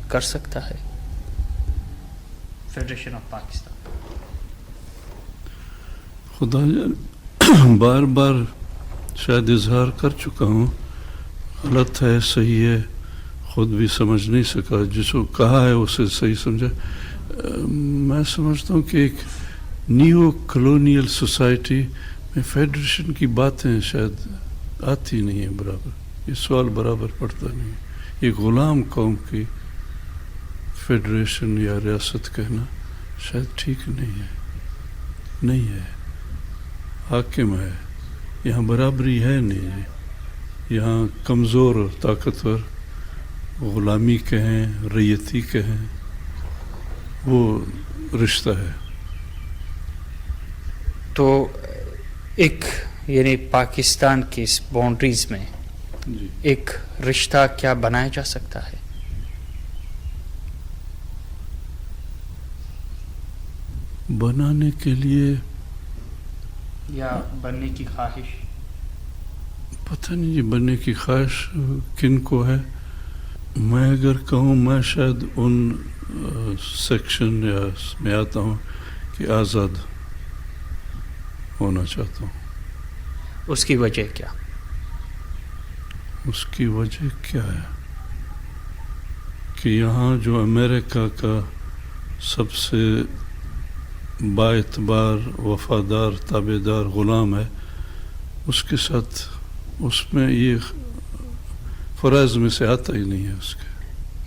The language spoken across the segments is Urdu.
کر سکتا ہے فیڈریشن آف پاکستان؟ خدا جان بار بار شاید اظہار کر چکا ہوں، غلط ہے صحیح ہے خود بھی سمجھ نہیں سکا، جس کو کہا ہے اسے صحیح سمجھا۔ میں سمجھتا ہوں کہ ایک نیو کلونیل سوسائٹی میں فیڈریشن کی باتیں شاید آتی نہیں ہیں برابر، یہ سوال برابر پڑتا نہیں ہے۔ یہ غلام قوم کی فیڈریشن یا ریاست کہنا شاید ٹھیک نہیں ہے۔ حاکم ہے یہاں، برابری ہے نہیں، یہاں کمزور اور طاقتور، غلامی کہیں ریتی کہیں، وہ رشتہ ہے۔ تو ایک یعنی پاکستان کی اس باؤنڈریز میں جی ایک رشتہ کیا بنایا جا سکتا ہے؟ بنانے کے لیے یا بننے کی خواہش؟ پتہ نہیں جی بننے کی خواہش کن کو ہے۔ میں اگر کہوں، میں شاید ان سیکشن یا میں آتا ہوں کہ آزاد ہونا چاہتا ہوں۔ اس کی وجہ کیا؟ اس کی وجہ کیا ہے کہ یہاں جو امریکہ کا سب سے با اعتبار وفادار تابع دار غلام ہے، اس کے ساتھ اس میں یہ فرائض میں سے آتا ہی نہیں ہے اس کے۔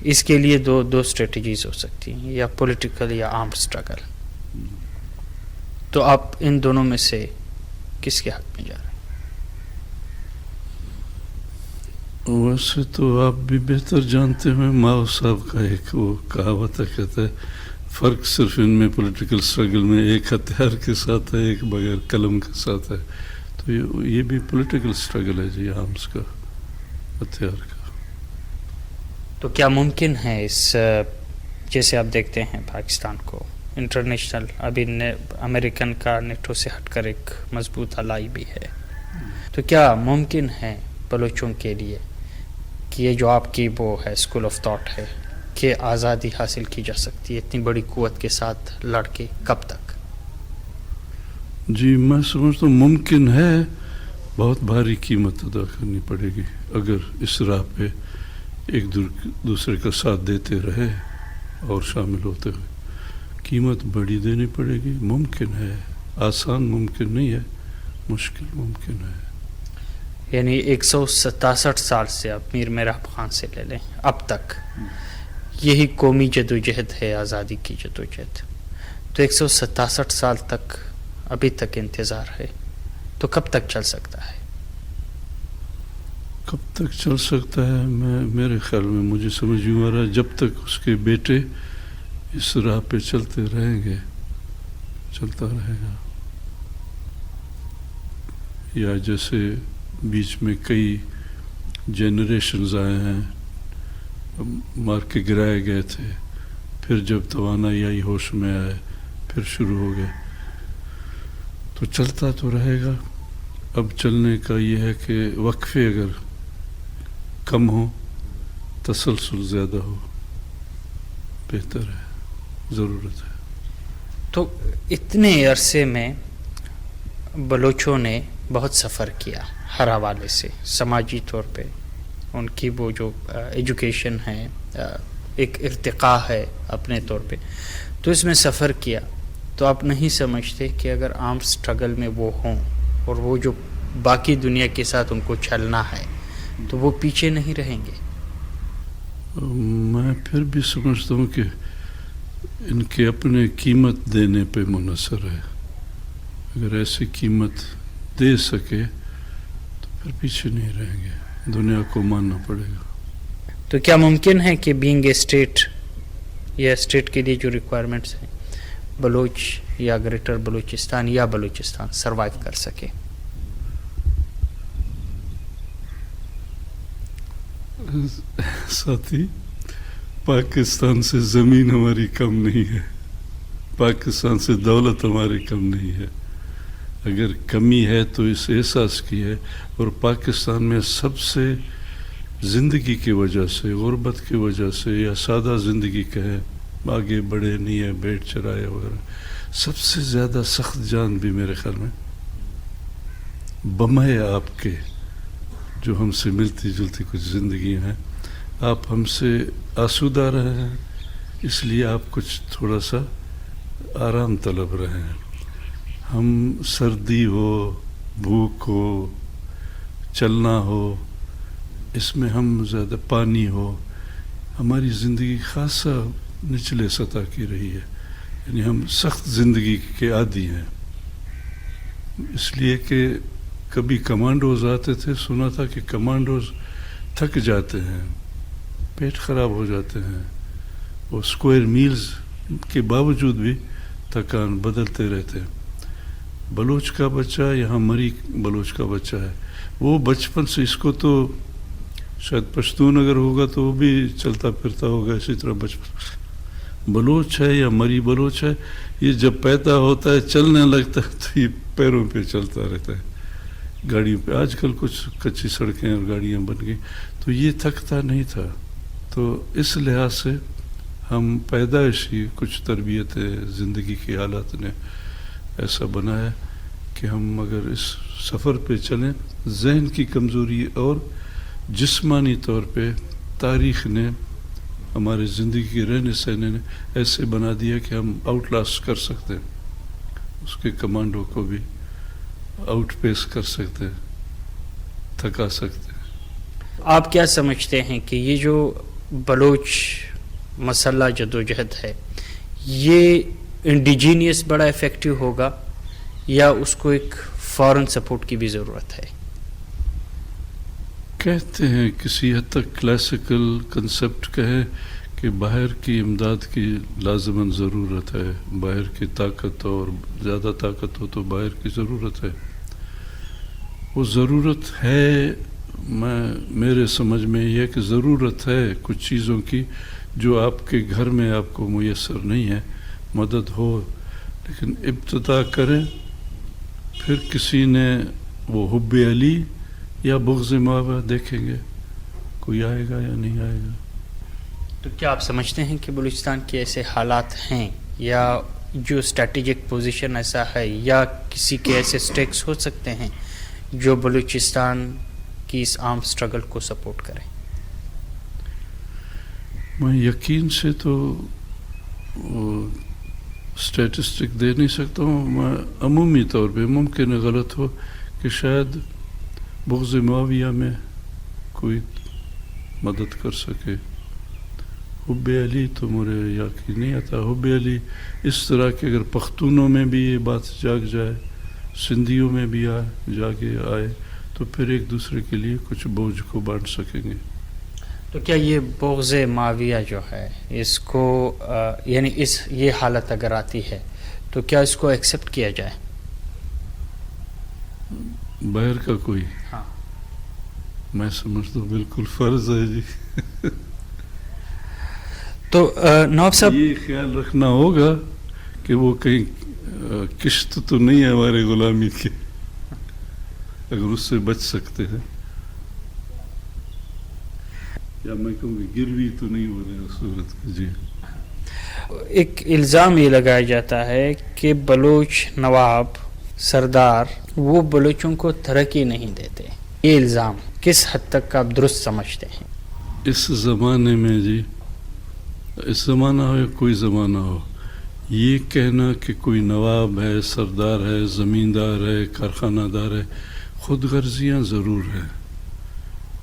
اس کے لیے دو اسٹریٹجیز ہو سکتی ہیں، یا پولیٹیکل یا آرمڈ اسٹرگل۔ تو آپ ان دونوں میں سے کس کے حق میں جا رہے ہیں؟ ویسے تو آپ بھی بہتر جانتے ہیں، ماؤ صاحب کا ایک وہ کہاوت ہے، کہتا ہے فرق صرف ان میں پولیٹیکل اسٹرگل میں ایک ہتھیار کے ساتھ ہے، ایک بغیر قلم کے ساتھ ہے۔ تو یہ بھی پولیٹیکل اسٹرگل ہے جی، آرمز کا، ہتھیار کا۔ تو کیا ممکن ہے اس جیسے آپ دیکھتے ہیں پاکستان کو انٹرنیشنل ابھی امریکن کا نیٹو سے ہٹ کر ایک مضبوط الائی بھی ہے، تو کیا ممکن ہے بلوچوں کے لیے کہ یہ جو آپ کی وہ ہے اسکول آف تھاٹ ہے کہ آزادی حاصل کی جا سکتی ہے اتنی بڑی قوت کے ساتھ لڑ کے؟ کب تک؟ جی میں سمجھتا ہوں ممکن ہے، بہت بھاری قیمت ادا کرنی پڑے گی اگر اس راہ پہ ایک دوسرے کا ساتھ دیتے رہے اور شامل ہوتے ہوئے، قیمت بڑی دینی پڑے گی۔ ممکن ہے، آسان ممکن نہیں ہے، مشکل ممکن ہے۔ یعنی 167 سال سے اب میر مہراب خان سے لے لیں اب تک یہی قومی جدوجہد ہے، آزادی کی جدوجہد، تو 167 سال تک ابھی تک انتظار ہے، تو کب تک چل سکتا ہے؟ کب تک چل سکتا ہے؟ میرے خیال میں مجھے سمجھ یوں آ رہا ہے جب تک اس کے بیٹے اس راہ پہ چلتے رہیں گے، چلتا رہے گا۔ یا جیسے بیچ میں کئی جنریشنز آئے ہیں، مار کے گرائے گئے تھے، پھر جب توانائی آئی ہوش میں آئے، پھر شروع ہو گئے، تو چلتا تو رہے گا۔ اب چلنے کا یہ ہے کہ وقفے اگر کم ہو، تسلسل زیادہ ہو، بہتر ہے، ضرورت ہے۔ تو اتنے عرصے میں بلوچوں نے بہت سفر کیا ہر حوالے سے، سماجی طور پہ ان کی وہ جو ایجوکیشن ہے، ایک ارتقاء ہے اپنے طور پہ، تو اس میں سفر کیا، تو آپ نہیں سمجھتے کہ اگر آرمڈ اسٹرگل میں وہ ہوں اور وہ جو باقی دنیا کے ساتھ ان کو چلنا ہے تو وہ پیچھے نہیں رہیں گے؟ میں پھر بھی سمجھتا ہوں کہ ان کے اپنے قیمت دینے پہ منحصر ہے۔ اگر ایسی قیمت دے سکے تو پھر پیچھے نہیں رہیں گے، دنیا کو ماننا پڑے گا۔ تو کیا ممکن ہے کہ بینگ اے اسٹیٹ یا اسٹیٹ کے لیے جو ریکوائرمنٹس ہیں بلوچ یا گریٹر بلوچستان یا بلوچستان سروائیو کر سکے؟ ساتھی، پاکستان سے زمین ہماری کم نہیں ہے، پاکستان سے دولت ہماری کم نہیں ہے۔ اگر کمی ہے تو اس احساس کی ہے، اور پاکستان میں سب سے زندگی کی وجہ سے، غربت کی وجہ سے، یا سادہ زندگی کہیں، آگے بڑھے نہیں ہے، بیٹ چرائے وغیرہ، سب سے زیادہ سخت جان بھی میرے خیال میں بمائے آپ کے جو ہم سے ملتی جلتی کچھ زندگیاں ہیں. آپ ہم سے آسودہ رہے ہیں، اس لیے آپ کچھ تھوڑا سا آرام طلب رہے ہیں. ہم سردی ہو، بھوک ہو، چلنا ہو، اس میں ہم زیادہ پانی ہو، ہماری زندگی خاصا نچلے سطح کی رہی ہے. یعنی ہم سخت زندگی کے عادی ہیں، اس لیے کہ کبھی کمانڈوز آتے تھے، سنا تھا کہ کمانڈوز تھک جاتے ہیں، پیٹ خراب ہو جاتے ہیں، وہ اسکوائر میلز کے باوجود بھی تھکان بدلتے رہتے ہیں. بلوچ کا بچہ یہاں مری بلوچ کا بچہ ہے، وہ بچپن سے، اس کو تو شاید پشتون اگر ہوگا تو وہ بھی چلتا پھرتا ہوگا اسی طرح بچپن سے. بلوچ ہے یا مری بلوچ ہے، یہ جب پیدا ہوتا ہے چلنے لگتا ہے تو یہ پیروں پہ چلتا رہتا ہے، گاڑیوں پہ. آج کل کچھ کچی سڑکیں اور گاڑیاں بن گئی تو یہ تھکتا نہیں تھا. تو اس لحاظ سے ہم پیدائشی کچھ تربیت زندگی کے حالات نے ایسا بنایا کہ ہم اگر اس سفر پہ چلیں، ذہن کی کمزوری اور جسمانی طور پہ تاریخ نے ہمارے زندگی کے رہنے سہنے نے ایسے بنا دیا کہ ہم آؤٹ لاسٹ کر سکتے ہیں، اس کے کمانڈو کو بھی آؤٹ پیس کر سکتے ہیں، تھکا سکتے ہیں. آپ کیا سمجھتے ہیں کہ یہ جو بلوچ مسلح جدوجہد ہے، یہ انڈیجینیس بڑا افیکٹو ہوگا یا اس کو ایک فارن سپورٹ کی بھی ضرورت ہے؟ کہتے ہیں کسی حد تک کلاسیکل کنسپٹ کہے کہ باہر کی امداد کی لازماً ضرورت ہے، باہر کی طاقت، اور زیادہ طاقت ہو تو باہر کی ضرورت ہے. وہ ضرورت ہے، میرے سمجھ میں یہ کہ ضرورت ہے کچھ چیزوں کی جو آپ کے گھر میں آپ کو میسر نہیں ہے. مدد ہو، لیکن ابتدا کریں، پھر کسی نے وہ حب علی یا بغض معاویہ دیکھیں گے، کوئی آئے گا یا نہیں آئے گا. تو کیا آپ سمجھتے ہیں کہ بلوچستان کے ایسے حالات ہیں، یا جو اسٹریٹجک پوزیشن ایسا ہے، یا کسی کے ایسے سٹیکس ہو سکتے ہیں جو بلوچستان کی اس عام سٹرگل کو سپورٹ کریں؟ میں یقین سے تو اسٹیٹسٹک دے نہیں سکتا ہوں. میں عمومی طور پہ، ممکن ہے غلط ہو، کہ شاید بغض معاویہ میں کوئی مدد کر سکے. حب علی تو مجھے یقین نہیں آتا. حب علی اس طرح کہ اگر پختونوں میں بھی یہ بات جاگ جائے، سندھیوں میں بھی جاگے آئے، تو پھر ایک دوسرے کے لیے کچھ بوجھ کو بانٹ سکیں گے. تو کیا یہ بغض معاویہ جو ہے، اس کو یعنی یہ حالت اگر آتی ہے تو کیا اس کو ایکسیپٹ کیا جائے؟ باہر کا کوئی؟ ہاں، میں سمجھتا ہوں بالکل فرض ہے جی. تو نواب صاحب، یہ خیال رکھنا ہوگا کہ وہ کہیں کشت تو نہیں ہے ہمارے غلامی کی، اگر اس سے بچ سکتے ہیں. یا میں کہوں کہ گروی تو نہیں ہو رہے اس صورت کی. جی، ایک الزام یہ لگایا جاتا ہے کہ بلوچ نواب سردار وہ بلوچوں کو ترقی نہیں دیتے. یہ الزام کس حد تک آپ درست سمجھتے ہیں؟ اس زمانے میں جی، اس زمانہ ہو یا کوئی زمانہ ہو، یہ کہنا کہ کوئی نواب ہے، سردار ہے، زمیندار ہے، کارخانہ دار ہے، خود غرضیاں ضرور ہیں،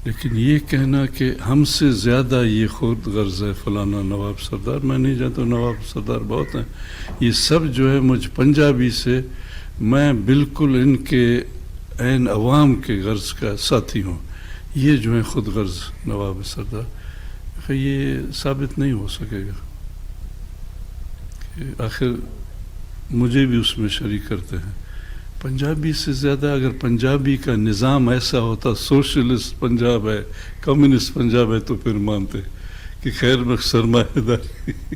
لیکن یہ کہنا کہ ہم سے زیادہ یہ خود غرض ہے فلانا نواب سردار، میں نہیں جانتا. نواب سردار بہت ہیں، یہ سب جو ہے مجھ پنجابی سے، میں بالکل ان کے عین عوام کے غرض کا ساتھی ہوں. یہ جو ہے خود غرض نواب سردار، یہ ثابت نہیں ہو سکے گا. کہ آخر مجھے بھی اس میں شریک کرتے ہیں. پنجابی سے زیادہ اگر پنجابی کا نظام ایسا ہوتا، سوشلسٹ پنجاب ہے، کمیونسٹ پنجاب ہے، تو پھر مانتے کہ خیر بخش سرمایہ داری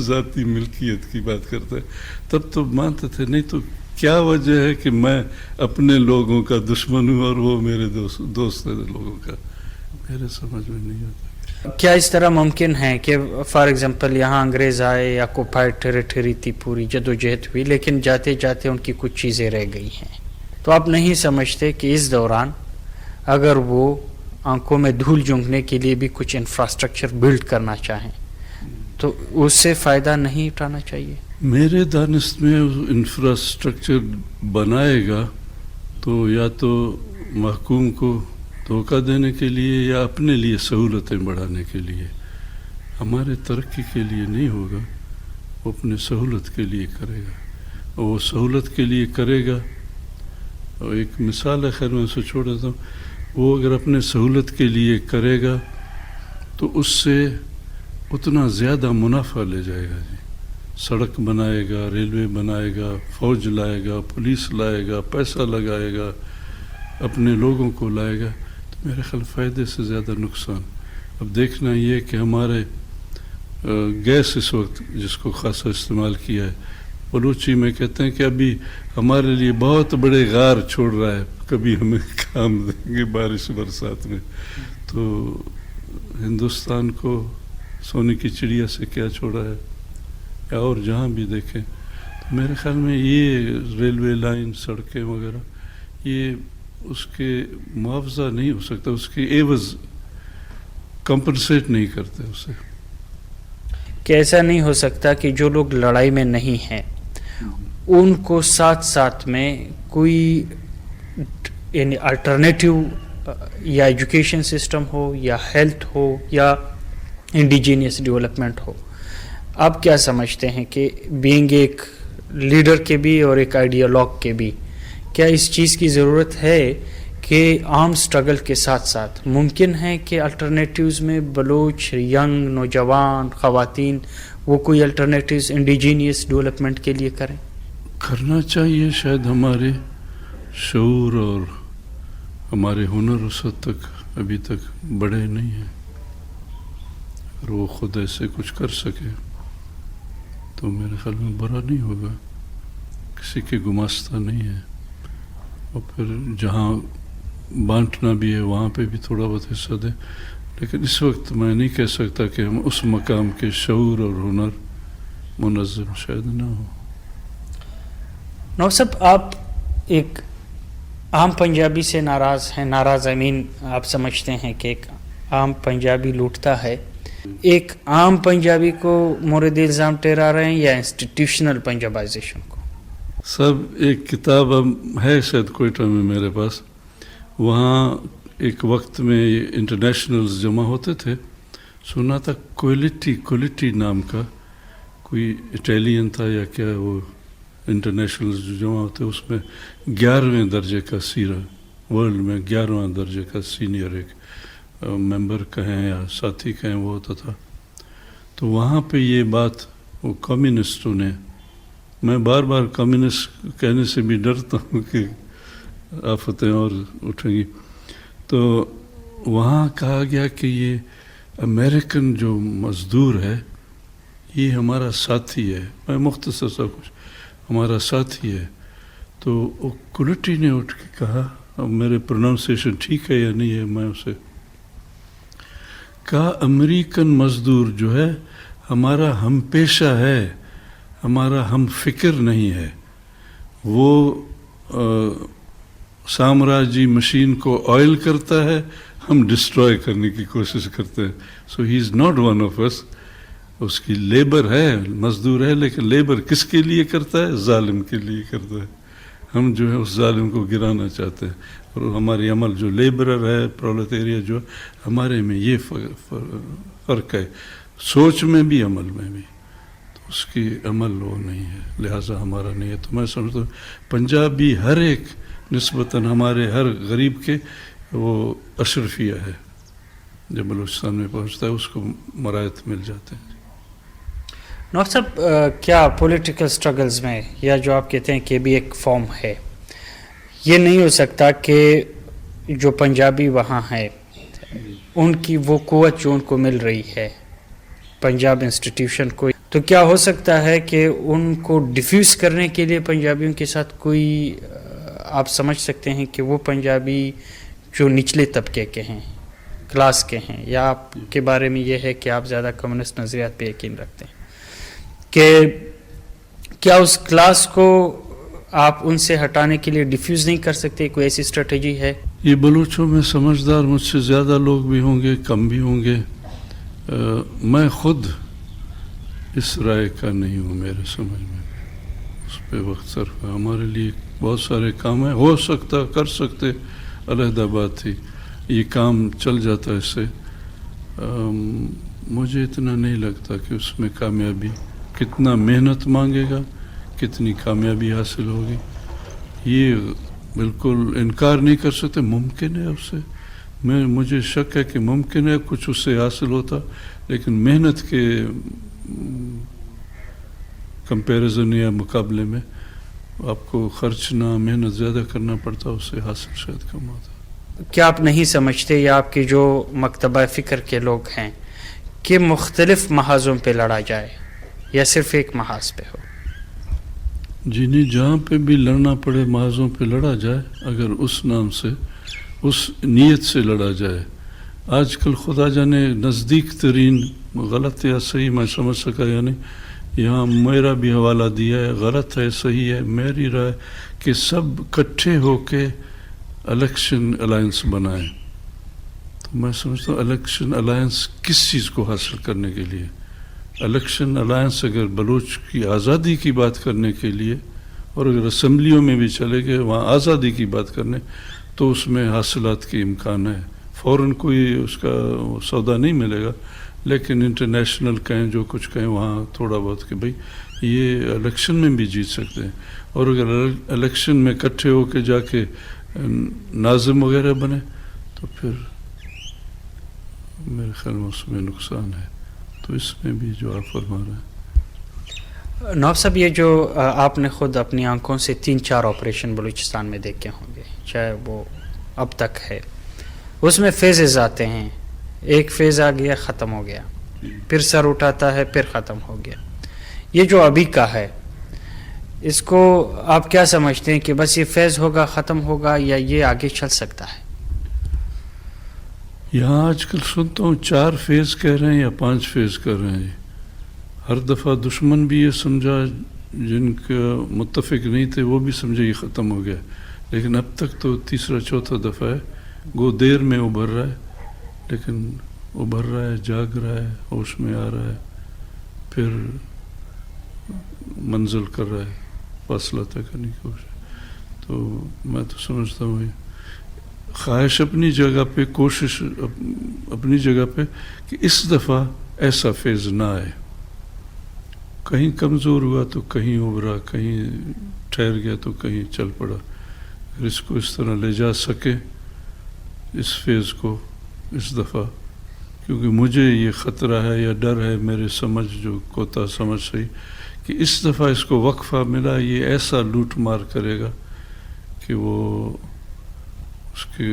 ذاتی ملکیت کی بات کرتا ہے، تب تو مانتے تھے. نہیں تو کیا وجہ ہے کہ میں اپنے لوگوں کا دشمن ہوں اور وہ میرے دوست ہیں لوگوں کا؟ میرے سمجھ میں نہیں آتا. کیا اس طرح ممکن ہے کہ فار ایگزامپل یہاں انگریز آئے یا آکوپائڈ ٹیریٹری تھی, پوری جدوجہد ہوئی, لیکن جاتے جاتے ان کی کچھ چیزیں رہ گئی ہیں, تو آپ نہیں سمجھتے کہ اس دوران اگر وہ آنکھوں میں دھول جھونکنے کے لیے بھی کچھ انفراسٹرکچر بلڈ کرنا چاہیں تو اس سے فائدہ نہیں اٹھانا چاہیے؟ میرے دانست میں انفراسٹرکچر بنائے گا تو یا تو محکوم کو دھوکہ دینے کے لیے یا اپنے لیے سہولتیں بڑھانے کے لیے. ہمارے ترقی کے لیے نہیں ہوگا, وہ اپنے سہولت کے لیے کرے گا. اور وہ سہولت کے لیے کرے گا, اور ایک مثال ہے, خیر میں اسے چھوڑ دیتا ہوں. وہ اگر اپنے سہولت کے لیے کرے گا تو اس سے اتنا زیادہ منافع لے جائے گا. جی, سڑک بنائے گا, ریلوے بنائے گا, فوج لائے گا, پولیس لائے گا, پیسہ لگائے گا, اپنے لوگوں کو لائے گا, تو میرے خیال فائدے سے زیادہ نقصان. اب دیکھنا یہ کہ ہمارے گیس اس وقت جس کو خاصا استعمال کیا ہے, بلوچی میں کہتے ہیں کہ ابھی ہمارے لیے بہت بڑے غار چھوڑ رہا ہے, کبھی ہمیں کام دیں گے بارش برسات میں. تو ہندوستان کو سونے کی چڑیا سے کیا چھوڑا ہے, یا اور جہاں بھی دیکھیں. تو میرے خیال میں یہ ریلوے لائن, سڑکیں وغیرہ, یہ اس کے معاوضہ نہیں ہو سکتا, اس کی عوض کمپنسیٹ نہیں کرتے اسے. کہ ایسا نہیں ہو سکتا کہ جو لوگ لڑائی میں نہیں ہیں ان کو ساتھ ساتھ میں کوئی یعنی الٹرنیٹیو یا ایجوکیشن سسٹم ہو یا ہیلتھ ہو یا انڈیجینیس ڈیولپمنٹ ہو؟ آپ کیا سمجھتے ہیں کہ بینگ ایک لیڈر کے بھی اور ایک آئیڈیالوگ کے بھی کیا اس چیز کی ضرورت ہے کہ عام سٹرگل کے ساتھ ساتھ ممکن ہے کہ الٹرنیٹیوز میں بلوچ ینگ نوجوان خواتین وہ کوئی الٹرنیٹیوز انڈیجینیس ڈیولپمنٹ کے لیے کریں؟ کرنا چاہیے. شاید ہمارے شعور اور ہمارے ہنر اس حد تک ابھی تک بڑے نہیں ہیں. اگر وہ خود ایسے کچھ کر سکے تو میرے خیال میں برا نہیں ہوگا, کسی کے گماستہ نہیں ہے. اور پھر جہاں بانٹنا بھی ہے وہاں پہ بھی تھوڑا بہت حصہ دیں. لیکن اس وقت میں نہیں کہہ سکتا کہ ہم اس مقام کے شعور اور ہنر منظم شاید نہ ہو. نواب صاحب, آپ ایک عام پنجابی سے ناراض ہیں. ناراض I mean آپ سمجھتے ہیں کہ ایک عام پنجابی لوٹتا ہے. ایک عام پنجابی کو مورد الزام ٹھہرا رہے ہیں یا انسٹیٹیوشنل پنجابائزیشن کو؟ سب ایک کتاب ہے شاید کوئٹہ میں میرے پاس, وہاں ایک وقت میں انٹرنیشنلز جمع ہوتے تھے. سنا تھا کولیٹی نام کا کوئی اٹیلین تھا یا کیا, وہ انٹرنیشنلز جو جمع ہوتے اس میں 11ویں درجے کا سیرا, ورلڈ میں 11واں درجے کا سینئر ایک ممبر کہیں یا ساتھی کہیں وہ ہوتا تھا. تو وہاں پہ یہ بات وہ کمیونسٹوں نے, میں بار بار کمیونسٹ کہنے سے بھی ڈرتا ہوں کہ آفتیں اور اٹھیں گی, تو وہاں کہا گیا کہ یہ امریکن جو مزدور ہے یہ ہمارا ساتھی ہے. میں مختصر سا کچھ, ہمارا ساتھی ہے. تو وہ کولیٹی نے اٹھ کے کہا, اب میرے پروننسیشن ٹھیک ہے یا نہیں ہے, میں اسے کہا امریکن مزدور جو ہے ہمارا ہم پیشہ ہے, ہمارا ہم فکر نہیں ہے. وہ سامراجی مشین کو آئل کرتا ہے, ہم ڈسٹروائے کرنے کی کوشش کرتے ہیں. سو ہی از ناٹ ون آف اس. اس کی لیبر ہے, مزدور ہے, لیکن لیبر کس کے لیے کرتا ہے؟ ظالم کے لیے کرتا ہے. ہم جو ہے اس ظالم کو گرانا چاہتے ہیں. اور ہماری عمل جو لیبرر ہے, پرولیٹیریا جو ہمارے میں یہ فرق ہے, سوچ میں بھی عمل میں بھی. تو اس کی عمل وہ نہیں ہے, لہٰذا ہمارا نہیں ہے. تو میں سمجھتا ہوں پنجابی ہر ایک نسبتاً ہمارے ہر غریب کے وہ اشرفیہ ہے. جب بلوچستان میں پہنچتا ہے اس کو مرایت مل جاتے ہیں. نواب صاحب, کیا پولیٹیکل سٹرگلز میں یا جو آپ کہتے ہیں کہ بھی ایک فارم ہے, یہ نہیں ہو سکتا کہ جو پنجابی وہاں ہیں ان کی وہ قوت جو ان کو مل رہی ہے پنجاب انسٹیٹیوشن کو, تو کیا ہو سکتا ہے کہ ان کو ڈیفیوز کرنے کے لیے پنجابیوں کے ساتھ کوئی آپ سمجھ سکتے ہیں کہ وہ پنجابی جو نچلے طبقے کے ہیں, کلاس کے ہیں، یا آپ کے بارے میں یہ ہے کہ آپ زیادہ کمیونسٹ نظریات پہ یقین رکھتے ہیں، کہ کیا اس کلاس کو آپ ان سے ہٹانے کے لیے ڈیفیوز نہیں کر سکتے؟ کوئی ایسی اسٹریٹجی ہے؟ یہ بلوچوں میں سمجھدار مجھ سے زیادہ لوگ بھی ہوں گے، کم بھی ہوں گے. میں خود اس رائے کا نہیں ہوں. میرے سمجھ میں اس پہ وقت صرف ہمارے لیے بہت سارے کام ہیں، ہو سکتا کر سکتے، علیحدہ بات تھی، یہ کام چل جاتا ہے اس سے. مجھے اتنا نہیں لگتا کہ اس میں کامیابی، کتنا محنت مانگے گا، کتنی کامیابی حاصل ہوگی، یہ بالکل انکار نہیں کر سکتے. ممکن ہے اس سے، مجھے شک ہے کہ ممکن ہے کچھ اس سے حاصل ہوتا، لیکن محنت کے کمپیریزن یا مقابلے میں آپ کو خرچنا، محنت زیادہ کرنا پڑتا، اس سے حاصل شاید کم ہوتا. کیا آپ نہیں سمجھتے، یا آپ کے جو مکتبہ فکر کے لوگ ہیں، کہ مختلف محاذوں پہ لڑا جائے یا صرف ایک محاذ پہ ہو؟ جی نہیں، جہاں پہ بھی لڑنا پڑے محاذوں پہ لڑا جائے، اگر اس نام سے، اس نیت سے لڑا جائے. آج کل خدا جانے نزدیک ترین، غلط یا صحیح میں سمجھ سکا یا نہیں، یہاں میرا بھی حوالہ دیا ہے، غلط ہے صحیح ہے، میری رائے کہ سب کٹھے ہو کے الیکشن الائنس بنائیں. تو میں سمجھتا ہوں الیکشن الائنس کس چیز کو حاصل کرنے کے لیے؟ الیکشن الائنس اگر بلوچ کی آزادی کی بات کرنے کے لیے، اور اگر اسمبلیوں میں بھی چلے گئے وہاں آزادی کی بات کرنے، تو اس میں حاصلات کے امکان ہے. فوراً کوئی اس کا سودا نہیں ملے گا، لیکن انٹرنیشنل کہیں، جو کچھ کہیں، وہاں تھوڑا بہت کہ بھئی یہ الیکشن میں بھی جیت سکتے ہیں. اور اگر الیکشن میں اکٹھے ہو کے جا کے ناظم وغیرہ بنے، تو پھر میرے خیال میں اس میں نقصان ہے. تو اس میں بھی جو آپ فرما رہے ہیں. نواب صاحب، یہ جو آپ نے خود اپنی آنکھوں سے 3-4 آپریشن بلوچستان میں دیکھے ہوں گے، چاہے وہ اب تک ہے، اس میں فیزز آتے ہیں. ایک فیز آ گیا، ختم ہو گیا، پھر سر اٹھاتا ہے، پھر ختم ہو گیا. یہ جو ابھی کا ہے، اس کو آپ کیا سمجھتے ہیں کہ بس یہ فیز ہوگا، ختم ہوگا، یا یہ آگے چل سکتا ہے؟ یہاں آج کل سنتا ہوں 4 فیز کہہ رہے ہیں یا 5 فیز کر رہے ہیں. ہر دفعہ دشمن بھی یہ سمجھا، جن کا متفق نہیں تھے وہ بھی سمجھے یہ ختم ہو گیا. لیکن اب تک تو 3-4 دفعہ ہے. گو دیر میں ابھر رہا ہے، لیکن ابھر رہا ہے، جاگ رہا ہے، ہوش میں آ رہا ہے، پھر منزل کر رہا ہے، فاصلہ طے کرنے کی کوشش. تو میں تو سمجھتا ہوں خواہش اپنی جگہ پہ، کوشش اپنی جگہ پہ، کہ اس دفعہ ایسا فیز نہ آئے. کہیں کمزور ہوا تو کہیں ابھرا، کہیں ٹھہر گیا تو کہیں چل پڑا. اگر اس کو اس طرح لے جا سکے، اس فیز کو اس دفعہ، کیونکہ مجھے یہ خطرہ ہے یا ڈر ہے، میرے سمجھ جو کوتا سمجھ صحیح، کہ اس دفعہ اس کو وقفہ ملا، یہ ایسا لوٹ مار کرے گا کہ وہ اس کے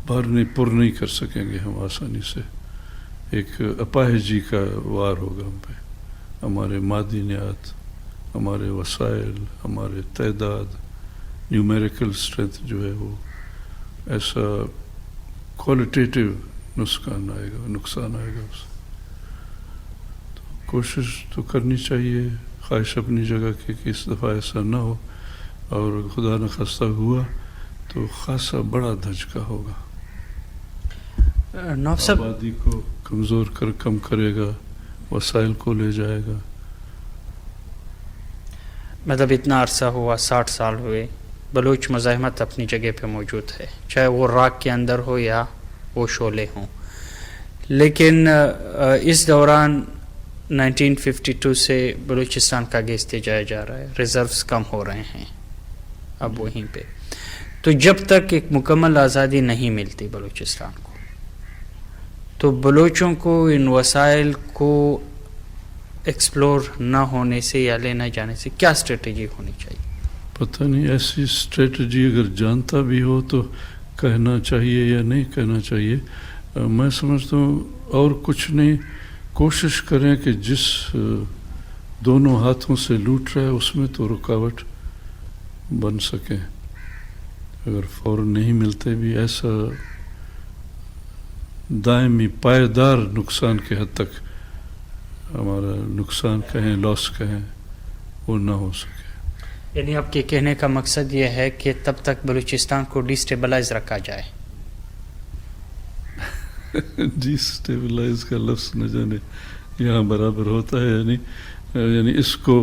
پر نہیں کر سکیں گے ہم آسانی سے. ایک اپاہجی کا وار ہوگا ہم پہ. ہمارے معدنیات، ہمارے وسائل، ہمارے تعداد، نیومیریکل اسٹرینتھ جو ہے، وہ ایسا کوالٹیٹیو نقصان آئے گا اس سے. تو کوشش تو کرنی چاہیے، خواہش اپنی جگہ کی، کہ اس دفعہ ایسا نہ ہو، اور خدا نخواستہ ہوا تو خاصا بڑا دھچکا ہوگا. نواب صاحب، آبادی کو کمزور کم کرے گا، وسائل کو لے جائے گا. مطلب اتنا عرصہ ہوا، 60 سال ہوئے، بلوچ مزاحمت اپنی جگہ پہ موجود ہے، چاہے وہ راک کے اندر ہو یا وہ شعلے ہوں. لیکن اس دوران 1952 سے بلوچستان کا آگے استجایا جا رہا ہے، ریزروز کم ہو رہے ہیں اب وہیں پہ. تو جب تک ایک مکمل آزادی نہیں ملتی بلوچستان کو، تو بلوچوں کو ان وسائل کو ایکسپلور نہ ہونے سے یا لے نہ جانے سے کیا اسٹریٹجی ہونی چاہیے؟ پتہ نہیں، ایسی اسٹریٹجی اگر جانتا بھی ہو تو کہنا چاہیے یا نہیں کہنا چاہیے. میں سمجھتا ہوں اور کچھ نہیں، کوشش کریں کہ جس دونوں ہاتھوں سے لوٹ رہا ہے اس میں تو رکاوٹ بن سکیں. اگر فوراً نہیں ملتے بھی، ایسا دائمی پائیدار نقصان کے حد تک ہمارا نقصان کہیں لاس کہیں وہ نہ ہو سکے. یعنی آپ کے کہنے کا مقصد یہ ہے کہ تب تک بلوچستان کو ڈیسٹیبلائز رکھا جائے. ڈیسٹیبلائز کا لفظ نہ جانے یہاں برابر ہوتا ہے. یعنی اس کو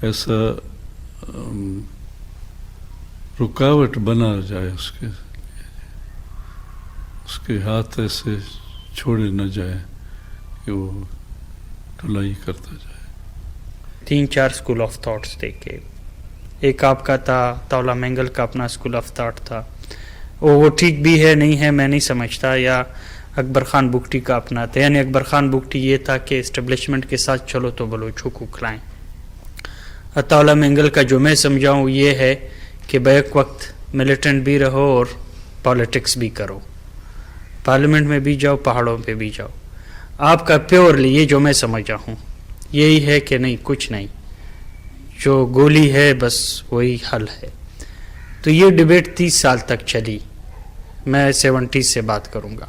ایسا رکاوٹ بنا جائے, اس کے ہاتھ ایسے چھوڑے نہ جائے کہ وہ ڈھلائی کرتا جائے. 3-4 اسکول آف تھاٹس دیکھے. ایک آپ کا تھا, طاولہ مینگل کا اپنا اسکول آف تھاٹ تھا, وہ ٹھیک بھی ہے نہیں ہے میں نہیں سمجھتا. یا اکبر خان بگٹی کا اپنا تھا. یعنی اکبر خان بگٹی یہ تھا کہ اسٹیبلشمنٹ کے ساتھ چلو تو بلوچوں کو کھلائیں. طاولہ مینگل کا جو میں سمجھاؤں یہ ہے کہ بیک وقت ملیٹنٹ بھی رہو اور پالیٹکس بھی کرو, پارلیمنٹ میں بھی جاؤ, پہاڑوں پہ بھی جاؤ. آپ کا پیورلی یہ جو میں سمجھا ہوں یہی ہے کہ نہیں کچھ نہیں, جو گولی ہے بس وہی حل ہے. تو یہ ڈیبیٹ 30 سال تک چلی, میں 70 سے بات کروں گا.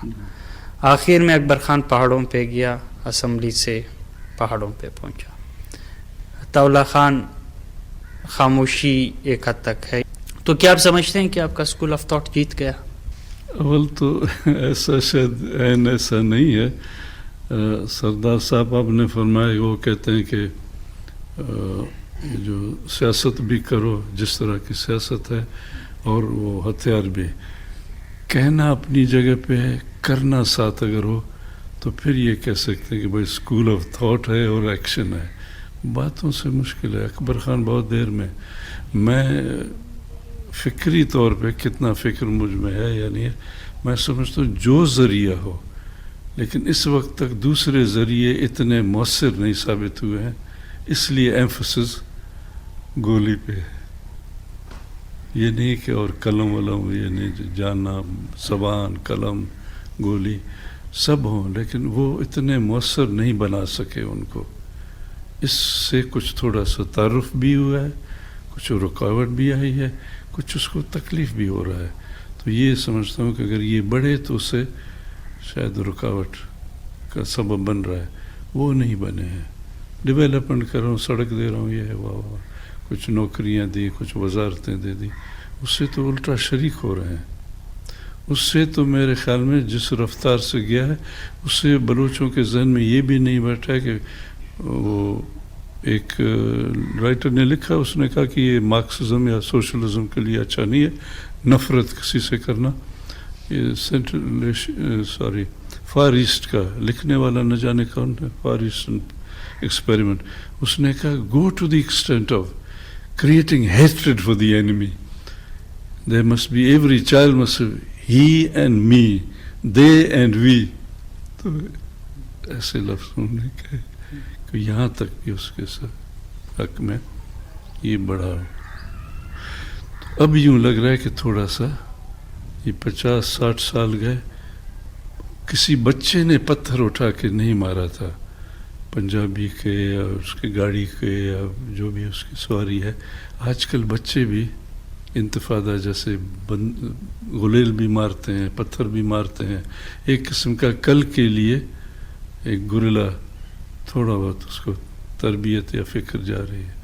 آخر میں اکبر خان پہاڑوں پہ گیا, اسمبلی سے پہاڑوں پہ پہنچا. طاولہ خان خاموشی ایک حد تک ہے. تو کیا آپ سمجھتے ہیں کہ آپ کا اسکول آف تھاٹ جیت گیا؟ اول تو ایسا شاید عین ایسا نہیں ہے. سردار صاحب آپ نے فرمایا, وہ کہتے ہیں کہ جو سیاست بھی کرو جس طرح کی سیاست ہے, اور وہ ہتھیار بھی. کہنا اپنی جگہ پہ ہے, کرنا ساتھ اگر ہو تو پھر یہ کہہ سکتے ہیں کہ بھائی اسکول آف تھاٹ ہے اور ایکشن ہے. باتوں سے مشکل ہے. اکبر خان بہت دیر میں فکری طور پہ کتنا فکر مجھ میں ہے یا نہیں ہے, میں سمجھتا ہوں جو ذریعہ ہو, لیکن اس وقت تک دوسرے ذریعے اتنے مؤثر نہیں ثابت ہوئے ہیں, اس لیے ایمفسس گولی پہ ہے. یہ نہیں کہ اور قلم ولم, یہ نہیں جانا, زبان قلم گولی سب ہوں, لیکن وہ اتنے مؤثر نہیں بنا سکے ان کو. اس سے کچھ تھوڑا سا تعارف بھی ہوا ہے, کچھ رکاوٹ بھی آئی ہے, کچھ اس کو تکلیف بھی ہو رہا ہے. تو یہ سمجھتا ہوں کہ اگر یہ بڑھے تو اسے شاید رکاوٹ کا سبب بن رہا ہے. وہ نہیں بنے ہیں. ڈیولپمنٹ کر رہا ہوں, سڑک دے رہا ہوں, یہ ہے واہ واہ, کچھ نوکریاں دی, کچھ وزارتیں دے دی, اس سے تو الٹا شریک ہو رہے ہیں. اس سے تو میرے خیال میں جس رفتار سے گیا ہے, اس سے بلوچوں کے ذہن میں یہ بھی نہیں بیٹھا کہ وہ ایک رائٹر نے لکھا, اس نے کہا کہ یہ مارکسزم یا سوشلزم کے لیے اچھا نہیں ہے نفرت کسی سے کرنا. یہ فار ایسٹ کا لکھنے والا نہ جانے کون ہے, فار ایسٹرن ایکسپیریمنٹ. اس نے کہا go to the extent of creating hatred for the enemy. There must be every child must he and me, they and we. تو ایسے لفظ انہوں نے کہے کہ یہاں تک بھی اس کے حق میں یہ بڑھا ہو. اب یوں لگ رہا ہے کہ تھوڑا سا یہ 50-60 سال گئے, کسی بچے نے پتھر اٹھا کے نہیں مارا تھا پنجابی کے یا اس کی گاڑی کے یا جو بھی اس کی سواری ہے. آج کل بچے بھی انتفادہ جیسے غلیل بھی مارتے ہیں, پتھر بھی مارتے ہیں. ایک قسم کا کل کے لیے ایک گریلا تھوڑا بہت اس کو تربیت یا فکر جا رہی ہے.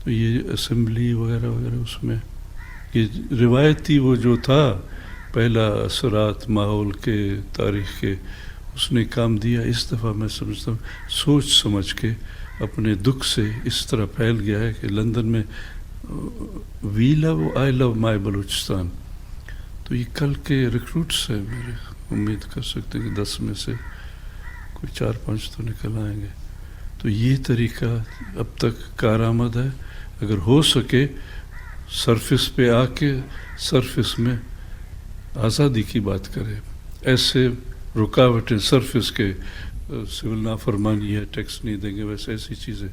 تو یہ اسمبلی وغیرہ وغیرہ اس میں یہ روایتی وہ جو تھا پہلا اثرات ماحول کے تاریخ کے, اس نے کام دیا. اس دفعہ میں سمجھتا ہوں سوچ سمجھ کے اپنے دکھ سے اس طرح پھیل گیا ہے کہ لندن میں وی لو آئی لو مائی بلوچستان. تو یہ کل کے ریکروٹس ہیں میرے, امید کر سکتے ہیں کہ 10 میں سے کوئی 4-5 تو نکل آئیں گے. تو یہ طریقہ اب تک کارآمد ہے. اگر ہو سکے سرفس پہ آ کے سرفس میں آزادی کی بات کرے. ایسے رکاوٹیں سرفس کے, سول نافرمانی ہے, ٹیکس نہیں دیں گے, ویسے ایسی چیزیں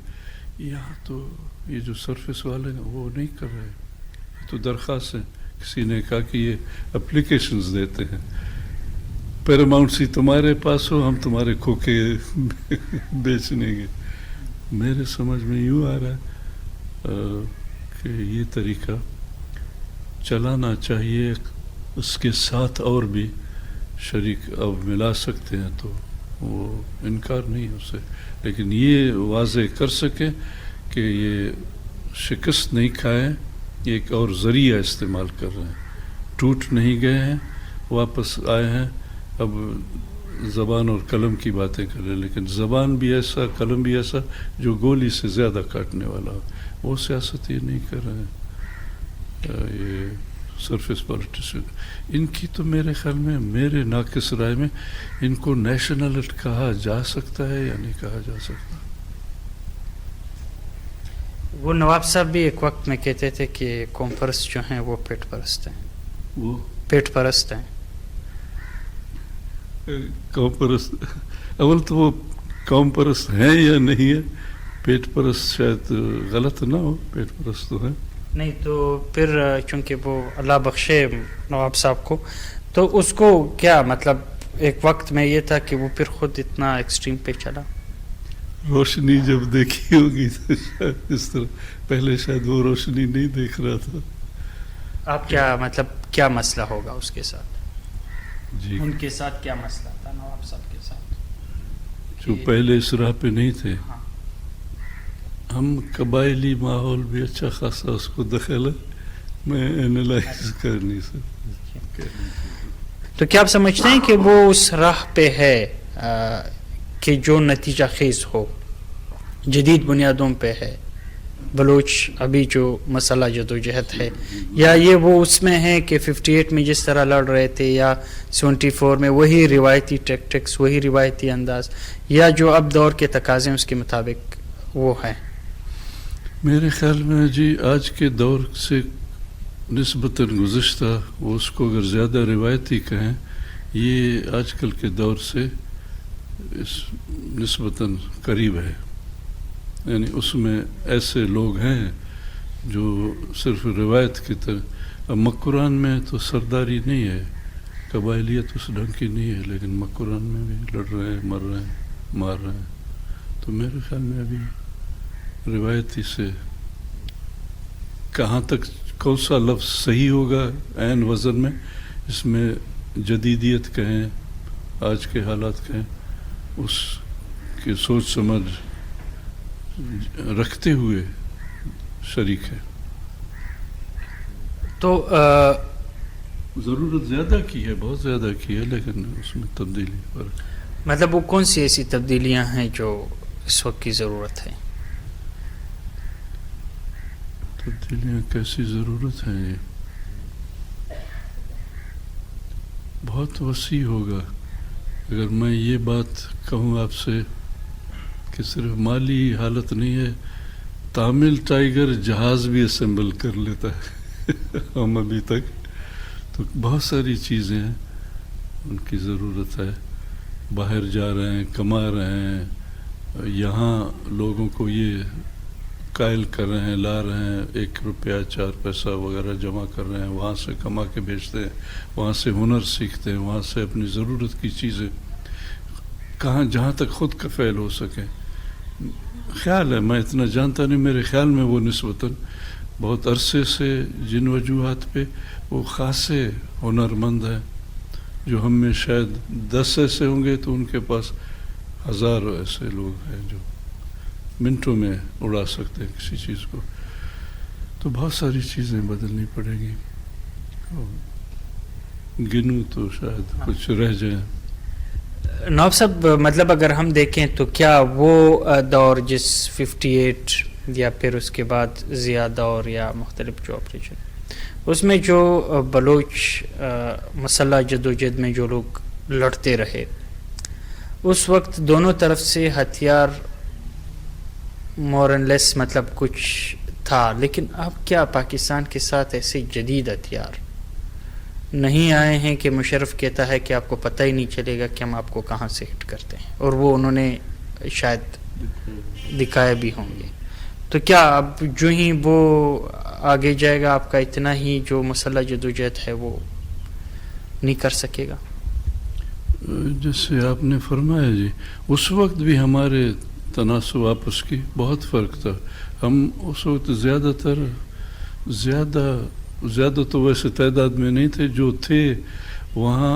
یہاں تو یہ جو سرفس والے ہیں وہ نہیں کر رہے. یہ تو درخواست ہیں. کسی نے کہا کہ یہ اپلیکیشنز دیتے ہیں, پیراماؤنٹ تمہارے پاس ہو, ہم تمہارے کھوکے بیچنے گے. میرے سمجھ میں یوں آ رہا ہے کہ یہ طریقہ چلانا چاہیے. اس کے ساتھ اور بھی شریک اب ملا سکتے ہیں تو وہ انکار نہیں ہے اسے، لیکن یہ واضح کر سکیں کہ یہ شکست نہیں کھائے، ایک اور ذریعہ استعمال کر رہے ہیں، ٹوٹ نہیں گئے ہیں، واپس آئے ہیں۔ اب زبان اور قلم کی باتیں کر رہے ہیں، لیکن زبان بھی ایسا، قلم بھی ایسا جو گولی سے زیادہ کاٹنے والا ہو، وہ سیاست یہ نہیں کر رہے ہیں، یہ سرفیس پالیٹیشین۔ ان کی تو میرے خیال میں، میرے ناقص رائے میں، ان کو نیشنلسٹ کہا جا سکتا ہے یا نہیں کہا جا سکتا؟ وہ نواب صاحب بھی ایک وقت میں کہتے تھے کہ قوم پرست جو ہیں وہ پیٹ پرست ہیں، وہ پیٹ پرست ہیں۔ قوم پرست، اول تو وہ قوم پرست ہیں یا نہیں ہے؟ پیٹ پرست شاید غلط نہ ہو، پیٹ پرست تو ہے نہیں تو پھر چونکہ وہ اللہ بخشے نواب صاحب کو، تو اس کو کیا مطلب ایک وقت میں یہ تھا کہ وہ پھر خود اتنا ایکسٹریم پہ چلا؟ روشنی جب دیکھی ہوگی تو شاید اس طرح، پہلے شاید وہ روشنی نہیں دیکھ رہا تھا۔ آپ کیا مطلب کیا مسئلہ ہوگا اس کے ساتھ؟ جی، ان کے ساتھ کیا مسئلہ تھا نواب صاحب کے ساتھ؟ جو پہلے اس راہ پہ نہیں تھے، ہاں، ہم قبائلی ماحول بھی اچھا خاصا اس کو دخل ہے، میں اینالائز کر نہیں سکتا۔ تو کیا آپ سمجھتے ہیں کہ وہ اس راہ پہ ہے کہ جو نتیجہ خیز ہو، جدید بنیادوں پہ ہے بلوچ ابھی جو مسئلہ جدوجہد ہے، یا یہ وہ اس میں ہے کہ 58 میں جس طرح لڑ رہے تھے یا 74 میں وہی روایتی ٹیکٹکس، وہی روایتی انداز، یا جو اب دور کے تقاضے ہیں اس کے مطابق وہ ہے؟ میرے خیال میں جی آج کے دور سے نسبتاً گزشتہ، وہ اس کو اگر زیادہ روایتی کہیں، یہ آج کل کے دور سے اس نسبتاً قریب ہے، یعنی اس میں ایسے لوگ ہیں جو صرف روایت کی طرح، اب مکران میں تو سرداری نہیں ہے، قبائلیت اس ڈھنگ کی نہیں ہے، لیکن مکران میں بھی لڑ رہے ہیں، مر رہے ہیں، مار رہے ہیں، تو میرے خیال میں ابھی روایتی سے کہاں تک کون سا لفظ صحیح ہوگا عین وزن میں، اس میں جدیدیت کہیں، آج کے حالات کہیں، اس کی سوچ سمجھ رکھتے ہوئے شریک ہے۔ تو ضرورت زیادہ کی ہے، بہت زیادہ کی ہے، لیکن اس میں تبدیلی فرق۔ مطلب وہ کون سی ایسی تبدیلیاں ہیں جو اس وقت کی ضرورت ہے؟ تبدیلیاں کیسی ضرورت ہے؟ یہ بہت وسیع ہوگا اگر میں یہ بات کہوں آپ سے کہ صرف مالی حالت نہیں ہے، تامل ٹائیگر جہاز بھی اسمبل کر لیتا ہے ہم ابھی تک، تو بہت ساری چیزیں ہیں ان کی ضرورت ہے، باہر جا رہے ہیں، کما رہے ہیں، یہاں لوگوں کو یہ قائل کر رہے ہیں، لا رہے ہیں، 1 روپیہ 4 پیسہ وغیرہ جمع کر رہے ہیں، وہاں سے کما کے بھیجتے ہیں، وہاں سے ہنر سیکھتے ہیں، وہاں سے اپنی ضرورت کی چیزیں کہاں جہاں تک خود کفیل ہو سکیں۔ خیال ہے، میں اتنا جانتا نہیں، میرے خیال میں وہ نسبتاً بہت عرصے سے جن وجوہات پہ وہ خاصے ہنرمند ہیں، جو ہم میں شاید 10 ایسے ہوں گے تو ان کے پاس ہزاروں ایسے لوگ ہیں جو منٹوں میں اڑا سکتے ہیں کسی چیز کو، تو بہت ساری چیزیں بدلنی پڑے گی، گنوں تو شاید کچھ رہ جائیں۔ نواب صاحب مطلب اگر ہم دیکھیں تو کیا وہ دور جس 58 یا پھر اس کے بعد ضیاء دور یا مختلف جو آپریشن، اس میں جو بلوچ مسلح جدوجہد میں جو لوگ لڑتے رہے، اس وقت دونوں طرف سے ہتھیار مور اینڈ لیس مطلب کچھ تھا، لیکن اب کیا پاکستان کے ساتھ ایسے جدید ہتھیار نہیں آئے ہیں کہ مشرف کہتا ہے کہ آپ کو پتہ ہی نہیں چلے گا کہ ہم آپ کو کہاں سے ہٹ کرتے ہیں، اور وہ انہوں نے شاید دکھائے بھی ہوں گے، تو کیا اب جو ہی وہ آگے جائے گا آپ کا اتنا ہی جو مسلح جدوجہد ہے وہ نہیں کر سکے گا؟ جیسے آپ نے فرمایا جی، اس وقت بھی ہمارے تناسب آپس کی بہت فرق تھا، ہم اس وقت زیادہ تو ویسے تعداد میں نہیں تھے، جو تھے وہاں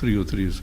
303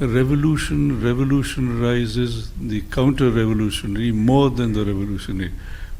revolutionizes the counter-revolutionary more than the revolutionary।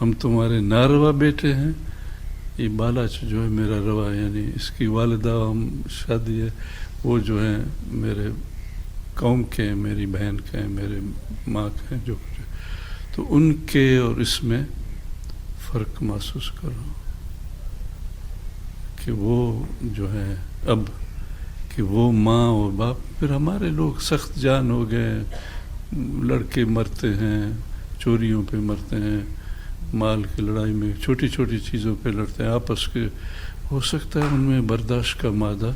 ہم تمہارے ناروا بیٹے ہیں. یہ بالاچ جو ہے میرا روا، یعنی اس کی والدہ ہم شادی ہے، وہ جو ہیں میرے قوم کے ہیں، میری بہن کے ہیں، میرے ماں کے ہیں، جو کچھ ہے. تو ان کے اور اس میں فرق محسوس کر رہا ہوں کہ وہ جو ہے اب کہ وہ ماں اور باپ. پھر ہمارے لوگ سخت جان ہو گئے، لڑکے مرتے ہیں، چوریوں پہ مرتے ہیں، مال کی لڑائی میں چھوٹی چھوٹی چیزوں پہ لڑتے ہیں آپس کے. ہو سکتا ہے ان میں برداشت کا مادہ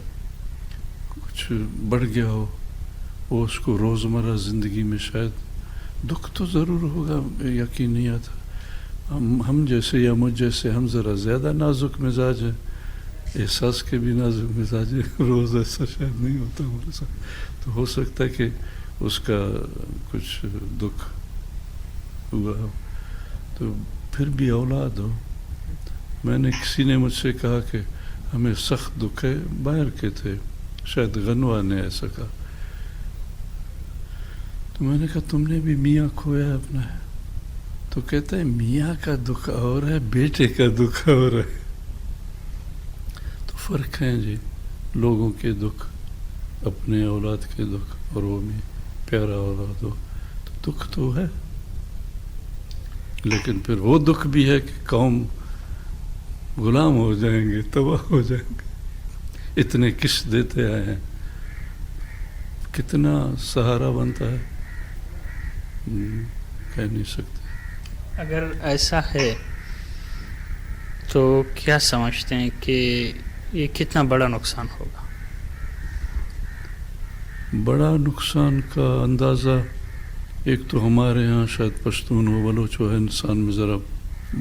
کچھ بڑھ گیا ہو، وہ اس کو روزمرہ زندگی میں شاید دکھ تو ضرور ہوگا، یقین نہیں آتا. ہم جیسے یا مجھ جیسے ہم ذرا زیادہ نازک مزاج ہے، احساس کے بھی نازک مزاج ہے، روز ایسا شاید نہیں ہوتا ہمارے ساتھ. تو ہو سکتا ہے کہ اس کا کچھ دکھ ہوا ہو. تو پھر بھی اولاد ہو. میں نے کسی نے مجھ سے کہا کہ ہمیں سخت دکھ ہے، باہر کے تھے، شاید غنوا نے ایسا کہا. تو میں نے کہا تم نے بھی میاں کھویا اپنا ہے. تو کہتا ہے میاں کا دکھ اور ہے، بیٹے کا دکھ اور ہے. تو فرق ہے جی، لوگوں کے دکھ، اپنے اولاد کے دکھ، اور وہ بھی پیارا اولاد ہو تو دکھ تو ہے. لیکن پھر وہ دکھ بھی ہے کہ قوم غلام ہو جائیں گے، تباہ ہو جائیں گے. اتنے قسط دیتے آئے ہیں، کتنا سہارا بنتا ہے کہہ نہیں سکتے. اگر ایسا ہے تو کیا سمجھتے ہیں کہ یہ کتنا بڑا نقصان ہوگا؟ بڑا نقصان کا اندازہ ایک تو ہمارے ہاں شاید پشتون و بلوچ ہے، انسان میں ذرا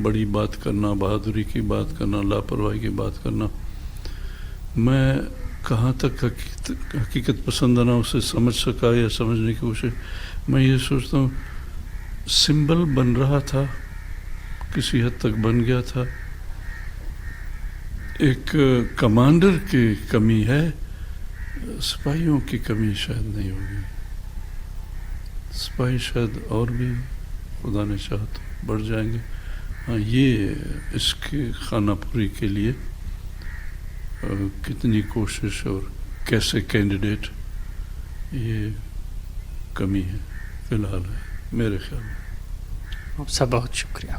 بڑی بات کرنا، بہادری کی بات کرنا، لاپرواہی کی بات کرنا. میں کہاں تک حقیقت پسندانہ اسے سمجھ سکا یا سمجھنے کی کوشش، میں یہ سوچتا ہوں سمبل بن رہا تھا، کسی حد تک بن گیا تھا. ایک کمانڈر کی کمی ہے، سپاہیوں کی کمی شاید نہیں ہوگی. سپاہی شاید اور بھی خدا نے چاہا تو بڑھ جائیں گے. ہاں، یہ اس کی خانہ پوری کے لیے کتنی کوشش اور کیسے کینڈیڈیٹ، یہ کمی ہے فی الحال ہے میرے خیال میں. آپ سب بہت شکریہ.